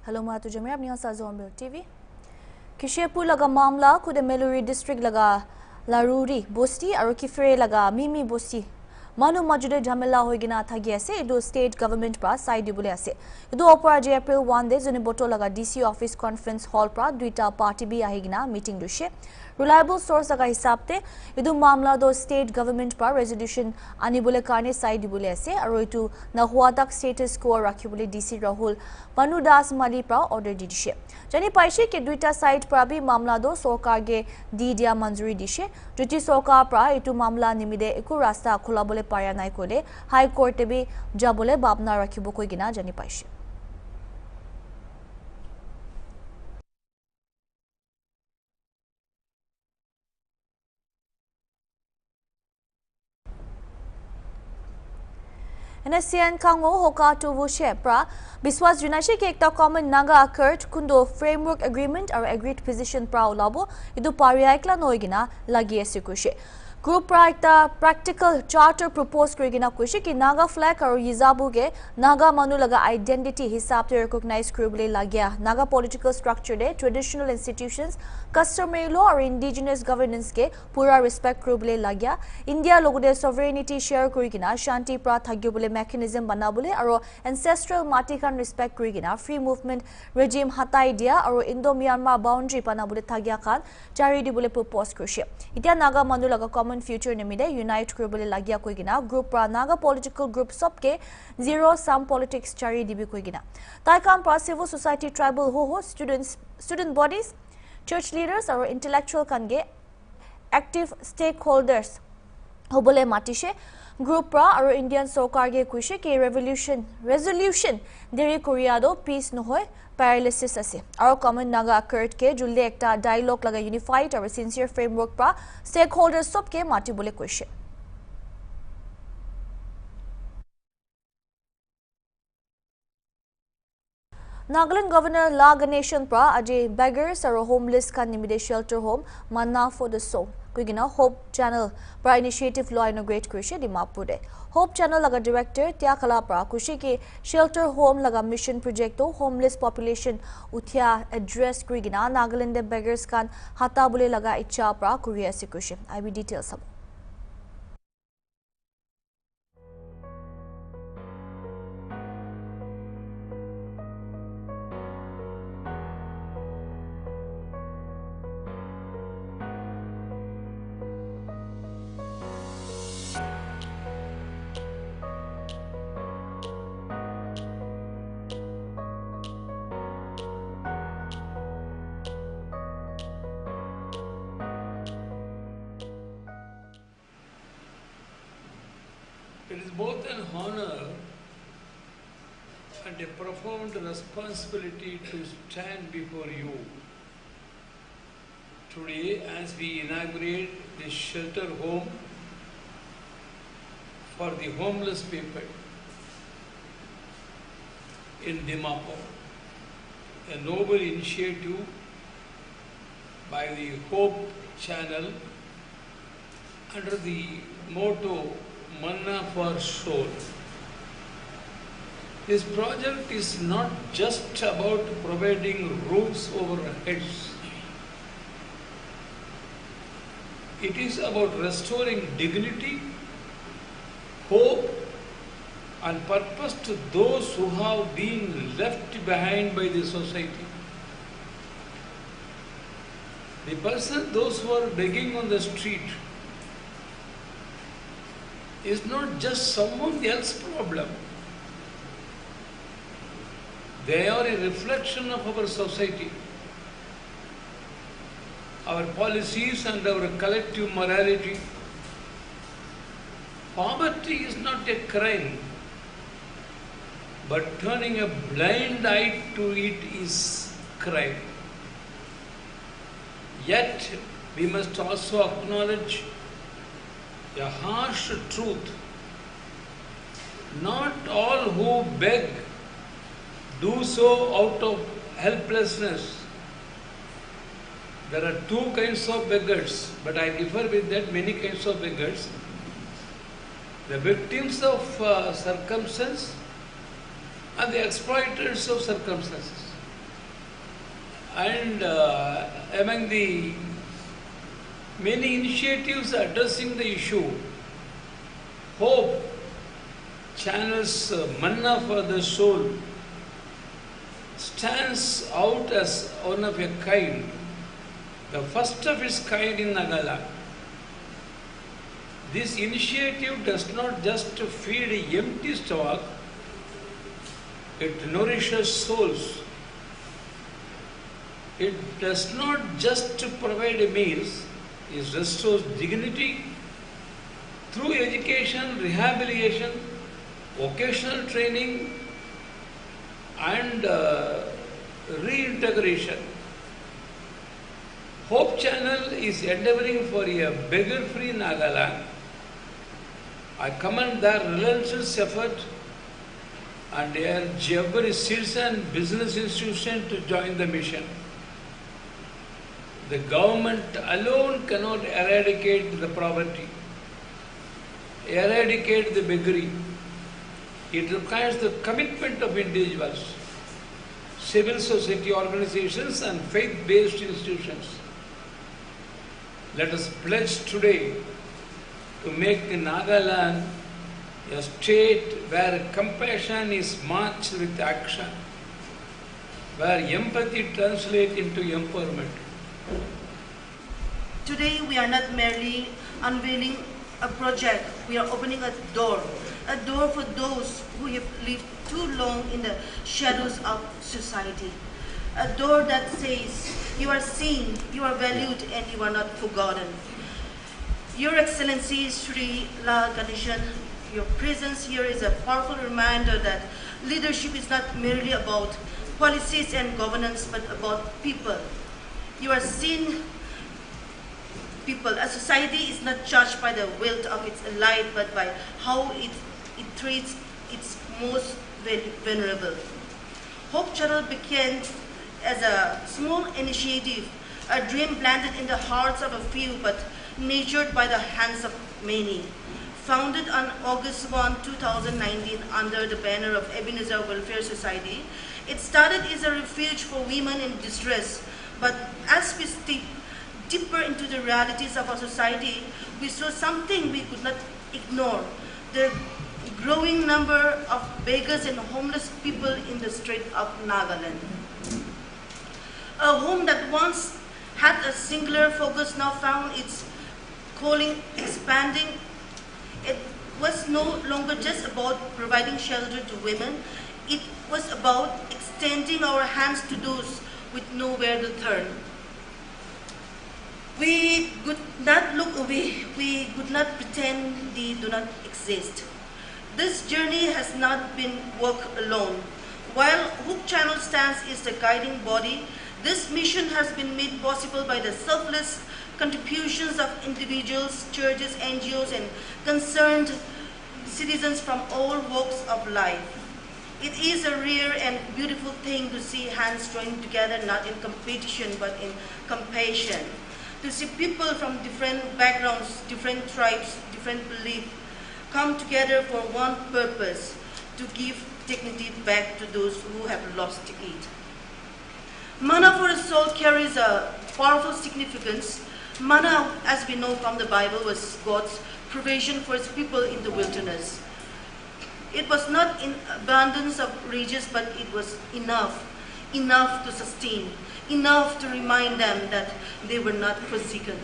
Hello mga tujamir, apni sa Hornbilltv. Kishepur laga mamla kude Meluri district laga Laruri bosti aru kifre laga Mimi bosti manu majude jhamela hoigina thagi ase edu state government pra side dibule ase edu opera je April 1 de juni boto laga DC office conference hall pra duita party bi ahigina meeting dushe reliable source laga hisabte edu mamla do state government pra resolution anibule karne side dibule ase aru etu na huadak status quo rakhibule DC Rahul Manu Das Mali pra order di dishe jani paishe ke duita side pra bi mamla do sarkar ge di dia manjuri dishe juti sarkar pra etu mamla nimide eku rasta khulabole paya nai kole high court te bi jabole babna rakhibo koi gina jani paishe NSCN Kango Hoka Tuvu Shepra Biswas Junashe ke ekta common Naga occurred kundo framework agreement or agreed position pra ulabo idu pariaikla noigina lagi ase kushe group pra ekta practical charter propose kurigina kushe ki Naga flag aru yizabu ge Naga manu laga identity hisab te recognize kuribole lagya Naga political structure de traditional institutions customary law or indigenous governance ke pura respect kuribole lagya India logode sovereignty share kurigina shanti pra thagibole mechanism banabole aru ancestral mati kan respect kurigina free movement regime hatai dia aru Indo-Myanmar boundary banabole thagya kan jari dibole propose kushe itia Naga manu laga common future nimide unite kuribole lagya koigina group pra Naga political group sobke zero sum politics jari dibi koigina tai kam pra civil society tribal ho student bodies church leaders or intellectual kange active stakeholders hobole matishe group pra aru Indian sarkar ge kuishe ke resolution deri korea do peace no hoy paralysis ase aru common Naga occurred ke julde ekta dialogue laga unified aru sincere framework pra stakeholders sob ke mati bole kuishe Nagaland Governor La Ganeshan pra aje beggars aru homeless kan nimide shelter home manna for the soul kuigina Hope Channel pra initiative law inaugurate kuishe Dimapur de Hope Channel laga director tia khala pra kushi ki shelter home laga mission project to homeless population uthia address kuigina Nagaland de beggars kan hata bole laga icha pra kuriya se kuishe IB details sab It is both an honor and a profound responsibility to stand before you today as we inaugurate this shelter home for the homeless people in Dimapur, a noble initiative by the Hope Channel under the motto Manna for Soul. This project is not just about providing roofs over our heads. It is about restoring dignity, hope, and purpose to those who have been left behind by the society. Those who are begging on the street, is not just someone else's problem. They are a reflection of our society, our policies and our collective morality. Poverty is not a crime, but turning a blind eye to it is crime. Yet, we must also acknowledge a harsh truth. Not all who beg do so out of helplessness. There are two kinds of beggars, but I differ with that, many kinds of beggars. The victims of circumstance and the exploiters of circumstances. And among the many initiatives addressing the issue, Hope channels Manna for the Soul stands out as one of a kind, the first of its kind in Nagaland. This initiative does not just feed an empty stomach, it nourishes souls. It does not just provide a meals, it restores dignity through education, rehabilitation, vocational training and reintegration. Hope Channel is endeavoring for a beggar-free Nagaland. I commend their relentless effort and urge every citizen and business institution to join the mission. The government alone cannot eradicate the poverty, eradicate the beggary. It requires the commitment of individuals, civil society organizations and faith-based institutions. Let us pledge today to make Nagaland a state where compassion is matched with action, where empathy translates into empowerment. Today we are not merely unveiling a project, we are opening a door for those who have lived too long in the shadows of society. A door that says, you are seen, you are valued, and you are not forgotten. Your Excellency Sri La Ganeshan, your presence here is a powerful reminder that leadership is not merely about policies and governance, but about people. You are seen people. A society is not judged by the wealth of its elite, but by how it treats its most vulnerable. Hope Channel began as a small initiative, a dream planted in the hearts of a few, but nurtured by the hands of many. Founded on August 1, 2019 under the banner of Ebenezer Welfare Society, it started as a refuge for women in distress. But as we step deeper into the realities of our society, we saw something we could not ignore: the growing number of beggars and homeless people in the streets of Nagaland. A home that once had a singular focus now found its calling expanding. It was no longer just about providing shelter to women, it was about extending our hands to those with nowhere to turn. We could not look away, we could not pretend they do not exist. This journey has not been walked alone. While Hope Channel stands as the guiding body, this mission has been made possible by the selfless contributions of individuals, churches, NGOs, and concerned citizens from all walks of life. It is a rare and beautiful thing to see hands joined together, not in competition, but in compassion. To see people from different backgrounds, different tribes, different beliefs come together for one purpose: to give dignity back to those who have lost it. Manna for the soul carries a powerful significance. Manna, as we know from the Bible, was God's provision for his people in the wilderness. It was not in abundance of riches, but it was enough to sustain, enough to remind them that they were not forsaken.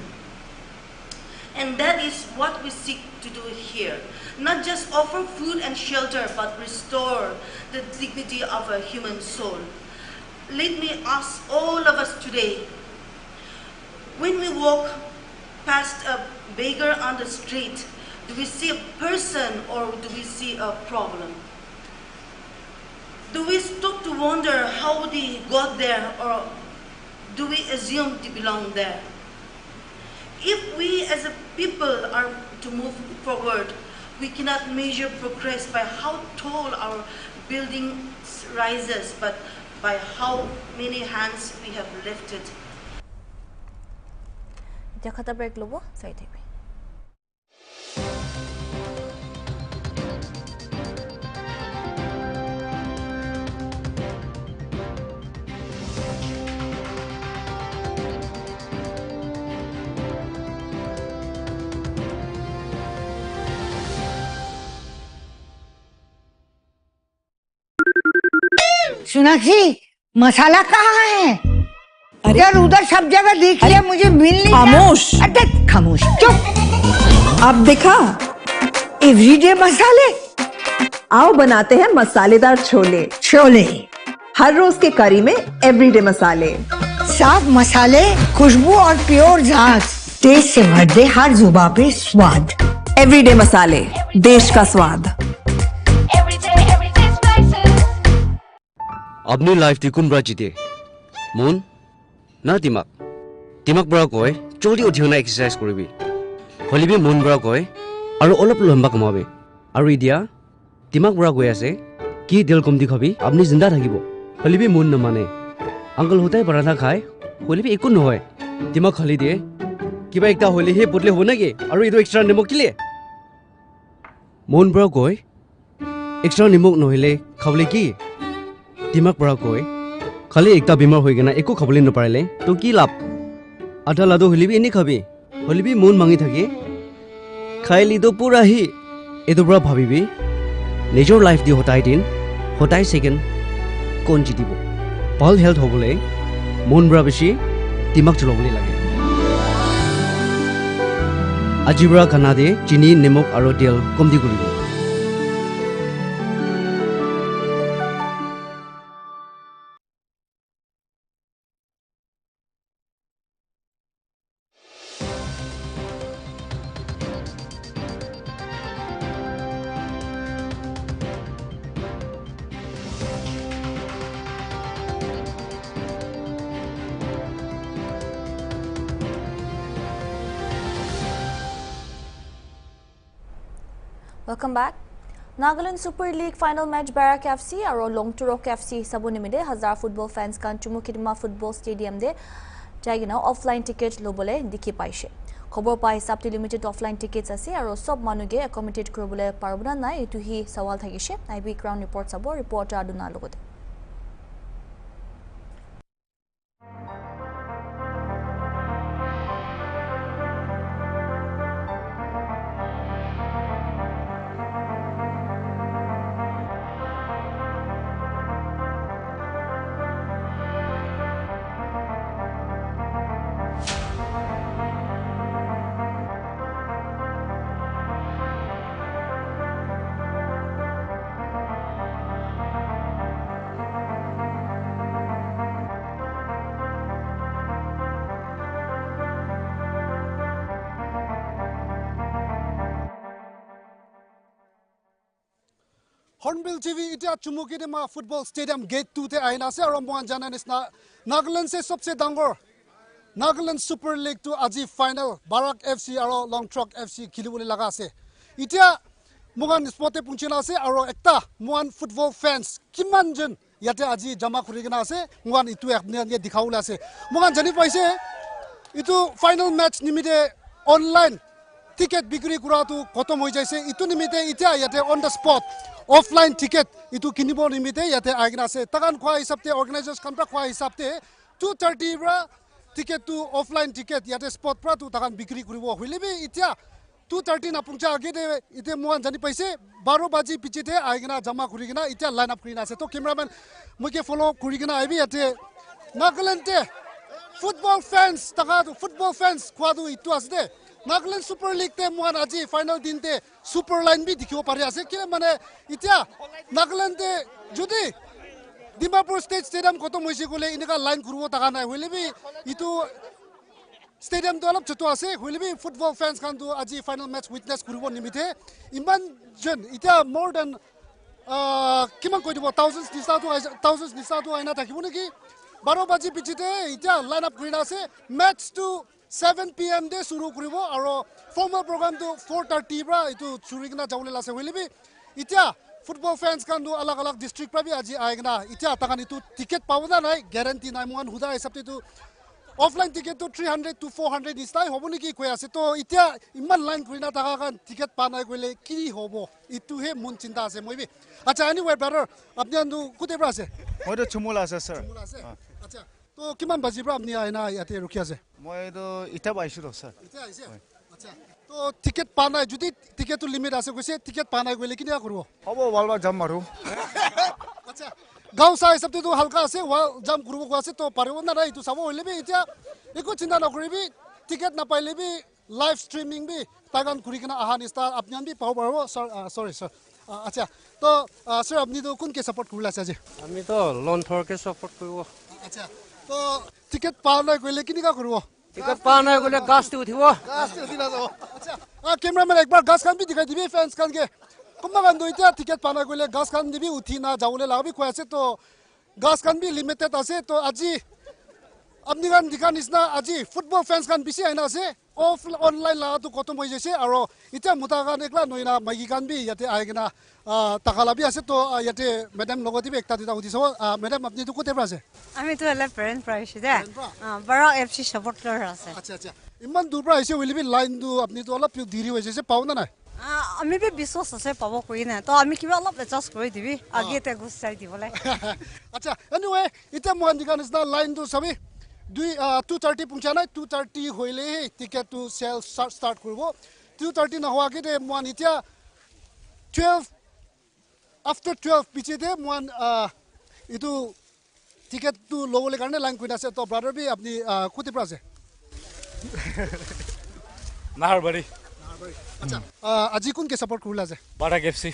And that is what we seek to do here. Not just offer food and shelter, but restore the dignity of a human soul. Let me ask all of us today, when we walk past a beggar on the street, do we see a person or do we see a problem? Do we stop to wonder how they got there, or do we assume they belong there? If we as a people are to move forward, we cannot measure progress by how tall our building rises, but by how many hands we have lifted. এতিয়া খাতা brake ল'ব চাই থাকিবি। सोनाक्षी मसाला कहाँ है? यार उधर सब जगह देख लिया, मुझे मिल नहीं रहा। खामोश। अरे खामोश चुप। आप देखा? एवरीडे मसाले। आओ बनाते हैं मसालेदार छोले। छोले हर रोज के करी में एवरीडे मसाले। साफ मसाले, खुशबू और प्योर जांच, टेस्ट से भर दे हर जुबां पे स्वाद। एवरीडे मसाले, देश का स्वाद। अपनी लाइफ ती कुन ब्रा जिते मुन ना दिमाग बरा कय जल्दी उठिना एक्सरसाइज करबी हलिबी मुन बरा कय आरो अलप लम्बा कमाबे आरो इदिया दिमाग बरा गय आसे कि दिल कम दिखाबी अपनी जिंदा থাকিব हलिबी मुन न माने अंकल होताय पराठा खाय हलिबी एको নহয় दिमाग खाली दे किबा एकटा होली हे बदले हो नगे आरो इदो एक्स्ट्रा निमक किले मुन बरा कय एक्स्ट्रा निमक नहले खावले की दिमाग बरा कय खाली एकटा बेमार হৈ গেনা একো খাবলৈ নপাৰিলে তো কি লাভ আধা লাডু হলিবি এনে খাবি হলিবি মন মাঙি থাকে খাইলি তো পুৰা হি এটো পুৰা ভাবিবি নিজৰ লাইফ দি হতাই দিন হতাই সেকেন্ড কোন জিতিব ভাল হেলথ হ'বলৈ মন বৰা বেছি দিমাগ চলাবলৈ লাগে আজি বৰা খানা দে চিনি নিমখ আৰু তেল কম দি কৰিব Welcome back. Nagaland Super League final match Barak FC aro Longturok FC sabunimide hazar football fans kan Chumukidma football stadium de jaigina offline ticket lobole dikhi paise. Khobor pai hisab limited offline tickets ase aro sob manuge accommodate korobole parobna nai etu hi sawal thakise. IB Crown report sabo reporter aduna logote. Hornbilltv इतिया चुमुकीमा football stadium gate 2 ते आइना से और मोहन जाना निस्ना नागालैंड से सबसे डांगर Nagaland super league तो आजी final Barak FC और लॉन्गट्रक एफसी खिलिबोले लगा से इतिया मोहन स्पॉटे पुंचिना से और एकता मोहन फुटबॉल फैंस किमान जन याते आजी जमा खुरिगना से मोहन इतु एकने दिखाउला से मोहन जानि पाइसे इतु फाइनल मैच निमिते ऑनलाइन टिकेट बिक्री कुरा तो खत्म हो जाइसे इतु निमिते इतिया याते on the spot offline ticket इतु किनिबो निमिते याते आइगना से तगान खवा हिसाबते ऑर्गेनाइजर्स कामरा खवा हिसाबते 230 ब्रा टिकेट टू ऑफलाइन टिकेट याते स्पॉट प्रा तु तगान बिक्री करिबो हइलेबे इतिया 230 ना पुंचा आगे दे इते मोहन जानि पैसे 12 बाजी पिचिते आइगना जमा करिगना इतिया लाइन अप करिना से तो कैमरामैन मुके फॉलो करिगना आइबी याते नागालैंड ते फुटबॉल फैंस तगा फुटबॉल फैंस खवादु इतु आसदे नागालैंड सुपर लीग ते मोहन आजी फाइनल दिन ते सुपर लाइन भी दिखिबो पारि आसे कि माने इतिया नागालैंड ते जुदि डिमापुर स्टेट स्टेडियम खतम होइसे गले इनका लाइन खुरबो ताका नाय होइलेबि इतु स्टेडियम तो अलप छतो आसे होइलेबि फुटबॉल फैंस खान तो आजी फाइनल मैच विटनेस खुरबो निमिते इमान जन इतिया मोर देन किमान कोइ दिबो थाउजेंड्स निसा तो आइना থাকিবो नेकी 12 बाजी पिचिते इतिया लाइन अप करिना आसे मैच टू 7 PM दे शुरू करिबो और फॉर्मल प्रोग्राम तो 4:30 ब्रा इतु चुरिगना जावले लासे होइलेबि इतिया फुटबॉल फैंस कान दो अलग अलग डिस्ट्रिक्ट पर भी आजी आएगना इतिया तकान इतु टिकेट पावदा नाय गारंटी नाय मोहन हुदा हिसाबते तो ऑफलाइन टिकेट तो 300 to 400 इस्ताय होबो नेकी कोइ आसे तो इतिया इमान लाइन करिना ताका कान टिकेट पानाय गले कि होबो इतु हे मन चिंता आसे मोइबि अच्छा एनीवे ब्रदर अपने अंदु कुते ब्रा आसे মই তো চুমুলা আছে স্যার अच्छा तो किमान बाजी ब्रा अपनी आइना याते रुकी आसे মই তো ইটা পাইছো তো স্যার इतिया आइसे अच्छा तो टिकेट पानाय जुदि टिकेट तो लिमिट आसे কৈছে टिकेट पानाय गले किनिया करबो হ'ব বালবা যাম মাৰো अच्छा গাঁও চাই হিচাপে তো হালকা আছে ওয়াল জাম কৰিব কোৱা আছে তো পাৰিব না নাই এইটো চাব হ'লে বি এতিয়া একো চিন্তা নকৰিবি টিকেট নাপাইলে বি লাইভ ষ্ট্ৰিমিং বি তাগান ঘূৰি কিনে অহা নিচিনা আপুনি বি পাব পাৰিব সৰি স্যাৰ আচ্ছা তো স্যাৰ আপনি তো কোনকে সাপোৰ্ট কৰিলে আছে আজি আমি তো লন্ঠৰকে সাপোৰ্ট কৰিব আচ্ছা তো টিকেট পাওয়া নাই কইলে কিনিকা কৰিব টিকট পা নাই গলে গাছতে উঠিব গাছতে উঠি না যাব আচ্ছা ক্যামেরাম্যান একবার গাছ খান বি দিখাই দিবি ফ্যান্স খান কে কোনবা গান দইতা টিকেট পা নাই কইলে গাছ খান দিবি উঠি না যাবলে লাগাবি কই আছে তো গাছ খান বি লিমিটেড আছে তো আজি আপনি গান দিখা নিচিনা আজি ফুটবল ফ্যান্স খান বেশি আইনা আছে অফ অনলাইন লাগাটো খতম হৈ গৈছে আৰু এতিয়া মোটা গান একলা নইনা মাইকি গান বি ইয়াতে আইগিনা টাকালাবি আছে তো ইয়াতে ম্যাডাম লগতে বি একটা দুটা উঠিছ ম্যাডাম আপনি তো কোতে আছে আমি তো এলা প্যারেন্ট প্রাইস দে বারাক এফসি সাপোর্টার আছে আচ্ছা আচ্ছা ইমান দূৰ পৰা আহিছে উলিবি লাইন দু আপনি তো অলপ দেৰি হৈছে পাও না নাই আমি বি বিশ্বাস আছে পাব কই না তো আমি কিবা অলপ এডজাস্ট কৰি দিবি আগেতে গুছাই দিবলে আচ্ছা এনিৱে এতিয়া মই দিকা নিচিনা লাইন দু সবি 2:30 পৌঁছা নাই 2:30 হইলে টিকেট টু সেল স্টার্ট করব 2:30 না হওয়া আগে মই এতিয়া 12 আফটার 12 পিছতে মই ইটো টিকেট টু লবলে কারণে লাইন কইনা আছে তো ব্রাদার বি আপনি কোতে আছে নাহাৰবাৰী আচ্ছা আজি কোনকে সাপোৰ্ট কৰিলা আছে বাৰাক এফচি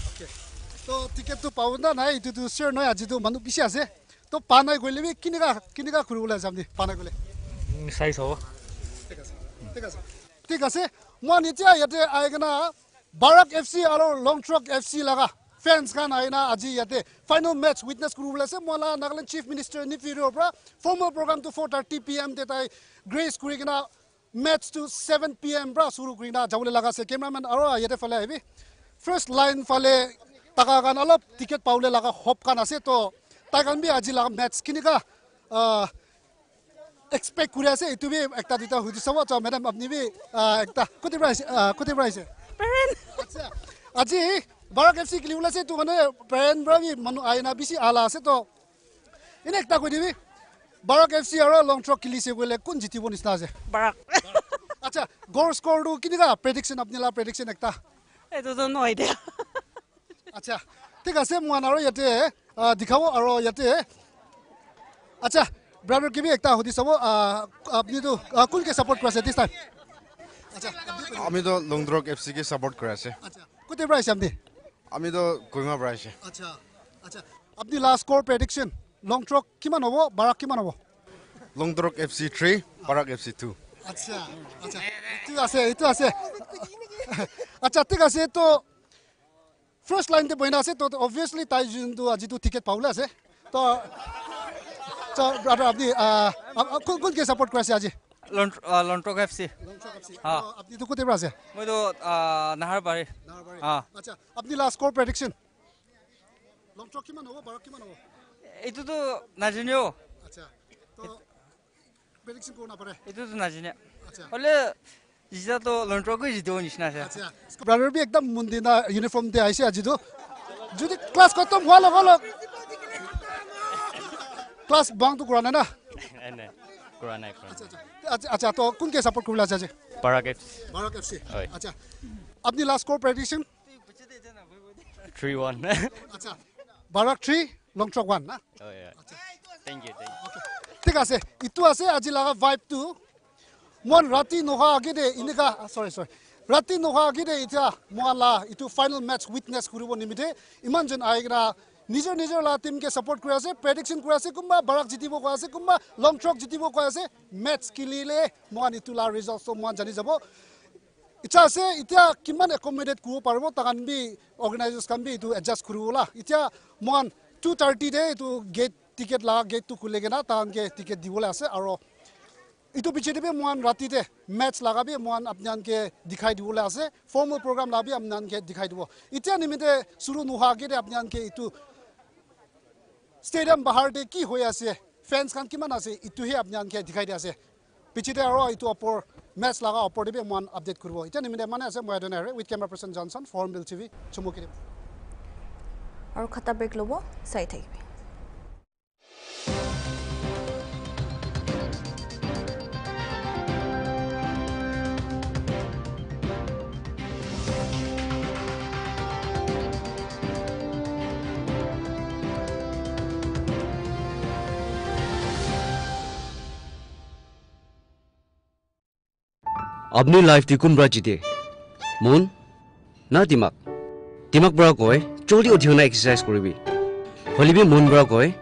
ওকে তো টিকেট তো পাও না নাই ইটো তো শিওর নয় আজি তো মানুহ বেশি আছে তো পানাই গলে বি কিনিকা ঘুৰিবলৈ আছে আপুনি পানাই গলে চাইছ হ'ব ঠিক আছে মই এতিয়া ইয়াতে আইগনা বাৰাক এফচি আৰু লং ট্ৰক এফচি লগা ফেন্স গান আইনা আজি ইয়াতে ফাইনেল মেচ উইটনেছ কৰিবলৈ আছে মই নাগালেণ্ড চিফ মিনিষ্টাৰ নিফিৰিৰ পৰা ফৰ্মেল প্ৰগ্ৰাম টু 4:30 PM তে তাই গ্ৰেচ কৰি কিনা মেচ টু 7 PM পৰা শুৰু কৰি না যাবলৈ লগা আছে কেমেৰামেন আৰু ইয়াতে ফালে আহিবি ফাৰ্ষ্ট লাইন ফালে টাকা গান অলপ টিকেট পাবলৈ লগা হপ গান আছে তো তাইকান বি আজি লাগা ম্যাচ কিনিকা এক্সপেক্ট কৰি আছে ইটো বি একটা দুটা হুদি চাব তো ম্যাডাম আপনি বি একটা কোতে প্রাইস আচ্ছা আজি বাৰাক এফসি ক্লি ওলাছে তো মানে প্ৰেন ব্ৰাবি মানু আইনা বেছি আলা আছে তো এনে একটা কই দিবি বাৰাক এফসি আৰু লং ট্ৰক ক্লিছে গলে কোন জিতিব নিচিনা আছে বারাক আচ্ছা গোল স্কোর দু কিনিকা প্রেডিকশন আপনি লা প্রেডিকশন একটা এটো তো নয় দে আচ্ছা ঠিক আছে মই আৰু ইয়াতে দিখাব আৰু ইয়াতে আচ্ছা ব্ৰাদাৰ কি বি একটা হুদি চাব আপনি তো কোনকে সাপোৰ্ট কৰিছে দিস টাইম আচ্ছা আমি তো লংড্ৰক এফসি কে সাপোৰ্ট কৰি আছে আচ্ছা কোতে প্ৰাইস আপনি আমি তো কইমা পৰা আছে আচ্ছা আচ্ছা আপনি লাস্ট স্কোৰ প্ৰেডিকশন লং ট্ৰক কিমান হ'ব বাৰাক কিমান হ'ব লংড্ৰক এফসি 3 বাৰাক এফসি 2 আচ্ছা আচ্ছা এইটো আছে আচ্ছা ঠিক আছে তো ফার্স্ট লাইন তে বইনা আছে তো অবভিয়াসলি তাই যোনটো আজি তো টিকেট পাউলে আছে তো ব্রাদার আপনি কোনকে সাপোর্ট কৰিছে আজি লন্ঠৰক এফচি আপনি তো কোতে আছে মই তো নাহাৰবাৰী আচ্ছা আপনি লাস্ট স্কোৰ প্ৰেডিকশন লং ট্ৰক কিমান হ'ব বাৰাক কিমান হ'ব এইটো তো নাজানিও আচ্ছা তো প্রেডিকশন কোন না পারে এইটো তো নাজানে আচ্ছা হলে জিতা তো লন্ঠৰকৈ জিতিব নিচিনা আছে আচ্ছা ব্রাদার বি একদম মুন্দিনা ইউনিফর্ম দে আইছে আজি তো যদি ক্লাস খতম হল ক্লাস বাং তো কৰা নাই না নাই কৰা নাই আচ্ছা আচ্ছা তো কোনকে সাপোৰ্ট কৰিলা আজি বাৰাক এফসি আচ্ছা আপনি লাস্ট স্কোৰ প্ৰেডিকশন 3-1 আচ্ছা বাৰাক 3 লং ট্ৰক 1 না আচ্ছা থ্যাংক ইউ ঠিক আছে ইটো আছে আজি লাগা ভাইব টু মন ৰাতি নহা আগে দে ইনিকা সৰি ৰাতি নহা আগে দে ইটা মলা ইটো ফাইনাল মেচ উইটনেছ কৰিব নিমিতে ইমান জন আইগৰা নিজৰ লা টিম কে সাপোৰ্ট কৰি আছে প্ৰেডিকশন কৰি আছে কোনবা বাৰাক জিতিব কৈ আছে কোনবা লং ট্ৰক জিতিব কৈ আছে মেচ কিলিলে মন ইটো লা ৰিজাল্টস মন জানি যাব ইচ্ছা আছে এতিয়া কিমান একমডেট কৰিব পাৰিব তাকান বি অৰ্গানাইজাৰ্স কান বি ইটো এডজাস্ট কৰিবলা এতিয়া মন 2:30 দে ইটো গেট টিকেট লা গেট টু খুলে গেনা তানকে টিকেট দিবলে আছে আৰু ইটো পিছে দিবে মন ৰাতিতে ম্যাচ লাগাবি মন আপোনানকে দেখাই দিবলে আছে ফর্মাল প্রোগ্রাম লাবি আপোনানকে দেখাই দিব ইতিয়া নিমিতে শুরু নোহা আগে আপোনানকে ইটো স্টেডিয়াম বাহার দে কি হৈ আছে ফ্যান্স খান কিমান আছে ইটোহে আপোনানকে দেখাই দি আছে পিছতে আৰু ইটো অপৰ ম্যাচ লাগা অপৰ দিবে মন আপডেট কৰিব ইতিয়া নিমিতে মানে আছে মই এডনাৰে with camera person Johnson Hornbill TV চুমুকি আৰু খাতা ব্ৰেক ল'ব চাই থাকিবি अपनी लाइफ ती कुन ब्रा जिते मुन ना दिमाग ब्रा कोय चोली उठिना एक्सरसाइज करबी हलिबी मुन ब्रा कोय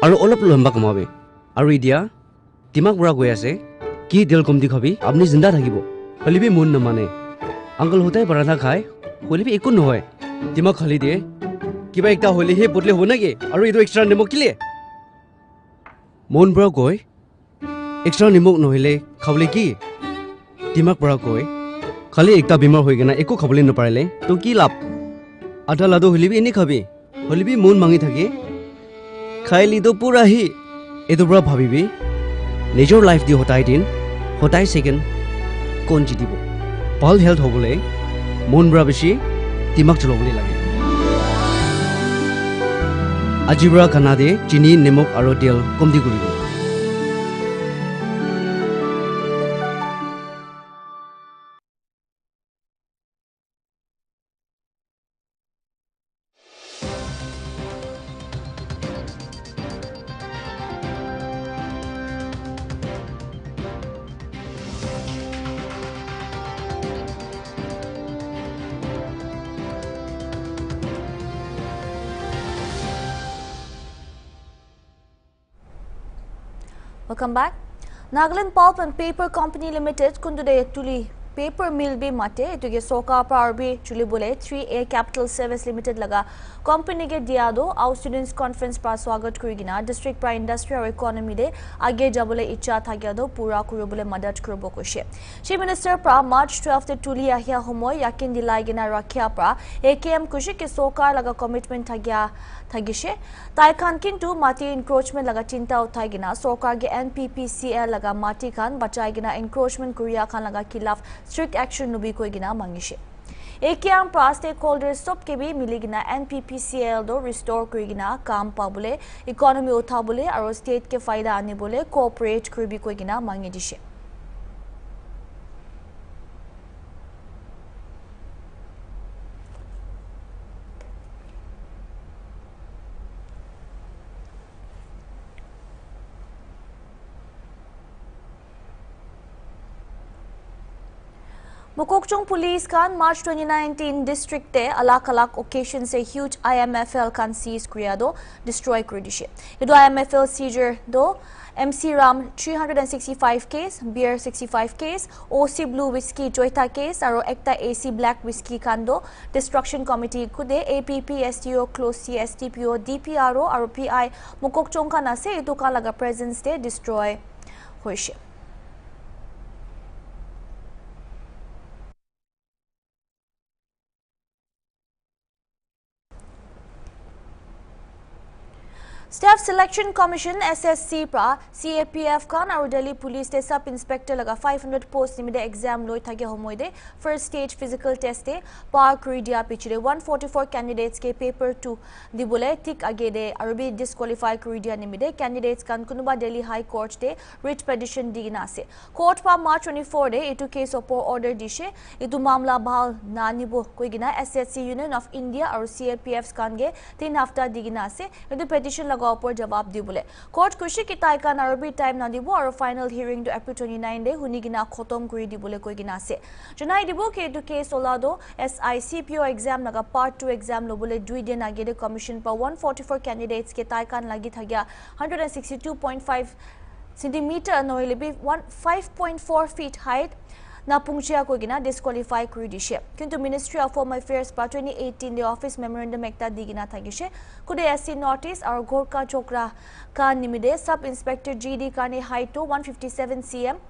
आरो अलप लम्बा कमाबे आरो इदिया दिमाग ब्रा कोय आसे कि दिल कम दिखाबी अपनी जिंदा থাকিব हलिबी मुन न माने अंकल होताय पराठा खाय हलिबी एकु নহয় दिमाग खाली दे किबा एकटा होली हे बदले हो नगे आरो इदो एक्स्ट्रा निमक किले मुन ब्रा कोय एक्स्ट्रा निमक नहिले खावले की दिमाग ब्रा कोय खाली एकटा बीमार হৈ গেনা একো খাবলৈ নপাৰিলে তো কি লাভ আধা লাদো হলিবি এনে খাবি হলিবি মন মাঙি থাকে খাইলি তো পুরা হি এটো ব্রা ভাবিবি নিজৰ লাইফ দি হতাই দিন হতাই সেকেন্ড কোন জিতিব ভাল হেলথ হবলে মন ব্রা বেশি দিমাগ চলাবলৈ লাগে আজি ব্রা খানা দে চিনি নিমখ আৰু তেল কম দি কৰিব Welcome back. Nagaland Pulp and Paper Company Limited kundude tuli paper mill be mate etuge soka power be chuli bole 3A Capital Service Limited laga company ge diado our students conference pa swagat kurigina district pra industry or economy de age jabole icha thagyado pura kuribole madad kurobo koshe chief minister pra March 12 te tuli ahia homoy yakin dilai gina rakhya pra AKM kushi ke soka laga commitment thagishe tai khan kintu mati encroachment laga chinta uthai gina sarkar ge NPPCL laga mati khan bachai gina encroachment kuriya khan laga khilaf strict action nubi koi gina mangishe AKM pra stakeholders sob ke bi mili gina NPPCL do restore kuri gina kam pabule economy uthabule aro state ke faida anibole cooperate kuribi koi gina mangi dishe Mukokchung Police Khan March 2019 district te alak occasion se huge IMFL kan seize kriado destroy kurdishe. Ido IMFL seizure do MC Ram 365 case, beer 65 case, OC Blue Whiskey Joita case, aro ekta AC Black Whiskey kando destruction committee kude APP STO close CSTPO DPRO aro PI Mukokchung kan ase ido ka laga presence te destroy hoishe. Staff Selection Commission SSC pra CAPF kan aru Delhi Police te sub inspector laga 500 post nimide exam loi thage homoide first stage physical test te par kuri dia pichire 144 candidates ke paper 2 dibole thik age de aru bi disqualify kuri dia nimide candidates kan kunuba Delhi High Court te writ petition digina ase court pa March 24 de etu case opor order dishe etu mamla bhal na nibo koigina SSC Union of India aru CAPF kan ge 3 hafta digina ase etu petition opor jawab dibole court kushi ki tai kan arabi time na dibo aro final hearing to April 29 de hunigina khotom kuri dibole koi gina ase janai dibo ke etu case olado SICPO exam naga part 2 exam lobole 2 din age de commission pa 144 candidates ke tai kan lagi thagya 162.5 centimeter noile bi 5.4 feet height na pungchia ko gina disqualify kuri dishe kintu Ministry of Home Affairs pa 2018 de office memorandum ekta digina thagishe kude SC notice aru gorka chokra ka nimide sub inspector GD kane height to 157 cm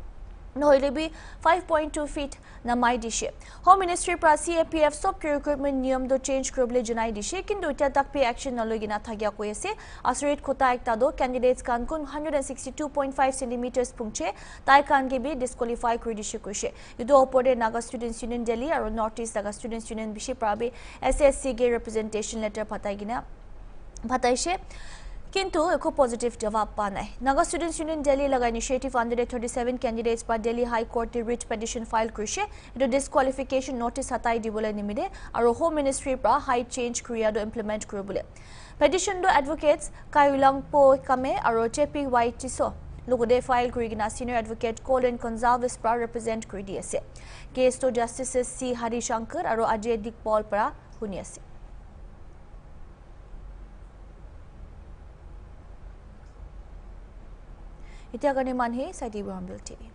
noile bi 5.2 feet na mai dishe Home Ministry pra CAPF sob recruitment niyam do change korble janai dishe kintu eta tak pe action na logina thagya koi ase asrit khota ekta do candidates kan kun 162.5 centimeters pungche tai kan ge bi disqualify kuri dishe koise ido opore Naga Students Union Delhi aru North East Naga Students Union bishi pra be SSC ge representation letter phatai gina bhataise Kintu eko positive jawab pa nai. Naga Students Union Delhi laga initiative under 37 candidates pa Delhi High Court te writ petition file kurise. Ito disqualification notice hatai dibole nimide aro Home Ministry pra height change kriya do implement kuribole. Petition do advocates Kaiulang po kame aro Chepi White Tiso লগতে file কৰি কিনা senior advocate Colin কনজালভেছ পৰা represent কৰি দি আছে কেছটো justice C Hari Shankar আৰু অজয় দিকপল পৰা শুনি আছে এতিয়া কাৰণে মানহে চাইটি হৰ্ণবিল টিভি